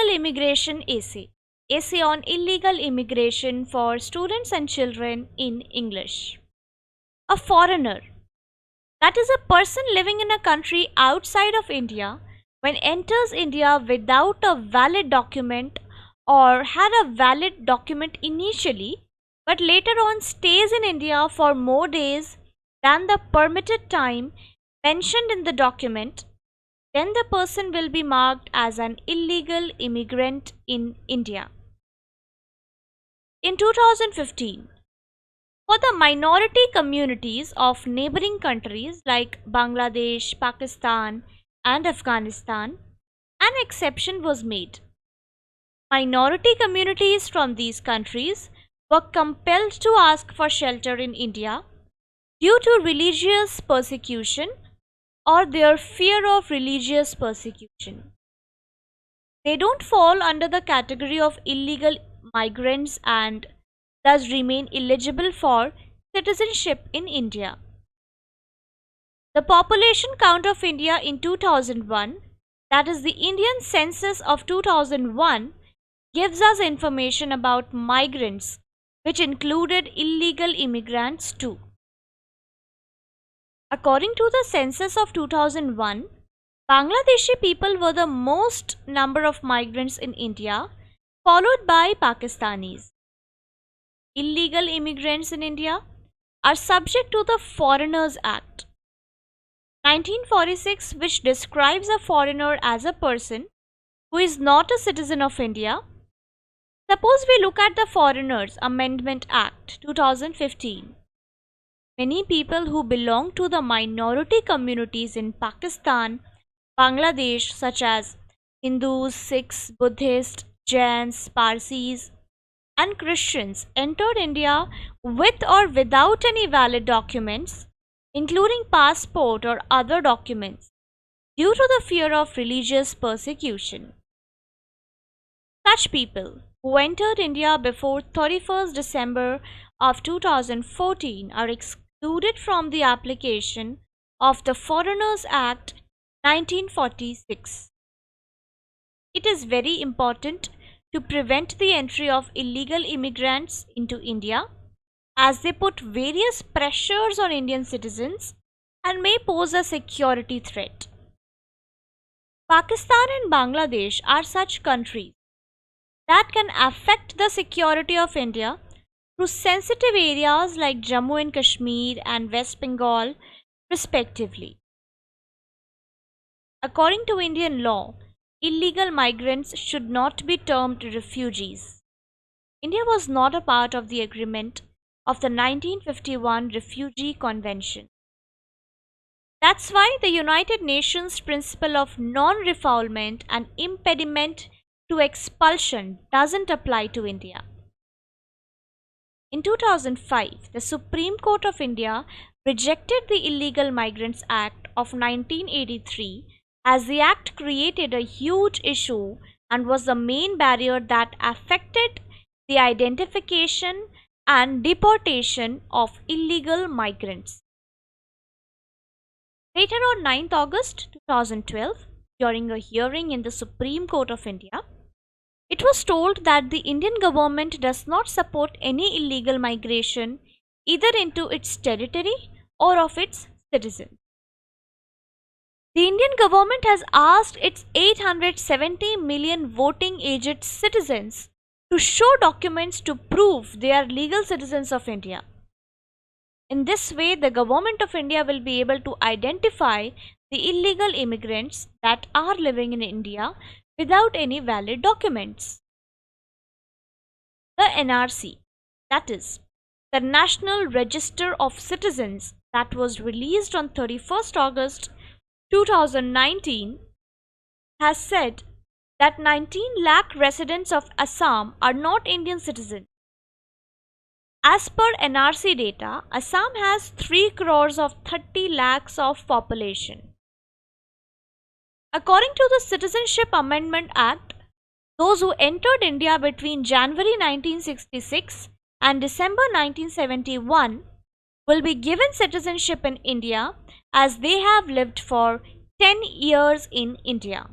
Illegal Immigration Essay on Illegal Immigration for Students and Children in English. A foreigner, that is a person living in a country outside of India, when enters India without a valid document or had a valid document initially but later on stays in India for more days than the permitted time mentioned in the document, then the person will be marked as an illegal immigrant in India. In 2015, for the minority communities of neighboring countries like Bangladesh, Pakistan, and Afghanistan, an exception was made. Minority communities from these countries were compelled to ask for shelter in India due to religious persecution or their fear of religious persecution. They don't fall under the category of illegal migrants and thus remain eligible for citizenship in India. The population count of India in 2001, that is the Indian census of 2001, gives us information about migrants, which included illegal immigrants too. According to the census of 2001, Bangladeshi people were the most number of migrants in India, followed by Pakistanis. Illegal immigrants in India are subject to the Foreigners Act 1946, which describes a foreigner as a person who is not a citizen of India. Suppose we look at the Foreigners Amendment Act 2015. Many people who belong to the minority communities in Pakistan, Bangladesh, such as Hindus, Sikhs, Buddhists, Jains, Parsis, and Christians, entered India with or without any valid documents, including passport or other documents, due to the fear of religious persecution. Such people who entered India before 31st December of 2014 are excluded from the application of the Foreigners Act 1946. It is very important to prevent the entry of illegal immigrants into India, as they put various pressures on Indian citizens and may pose a security threat. Pakistan and Bangladesh are such countries that can affect the security of India through sensitive areas like Jammu and Kashmir and West Bengal, respectively. According to Indian law, illegal migrants should not be termed refugees. India was not a part of the agreement of the 1951 Refugee Convention. That's why the United Nations principle of non-refoulement and impediment to expulsion doesn't apply to India. In 2005, the Supreme Court of India rejected the Illegal Migrants Act of 1983 as the act created a huge issue and was the main barrier that affected the identification and deportation of illegal migrants. Later on 9th August 2012, during a hearing in the Supreme Court of India, it was told that the Indian government does not support any illegal migration either into its territory or of its citizens. The Indian government has asked its 870 million voting aged citizens to show documents to prove they are legal citizens of India. In this way, the government of India will be able to identify the illegal immigrants that are living in India without any valid documents. The NRC, that is, the National Register of Citizens, that was released on 31st August 2019, has said that 19 lakh residents of Assam are not Indian citizens. As per NRC data, Assam has 3 crores of 30 lakhs of population. According to the Citizenship Amendment Act, those who entered India between January 1966 and December 1971 will be given citizenship in India as they have lived for 10 years in India.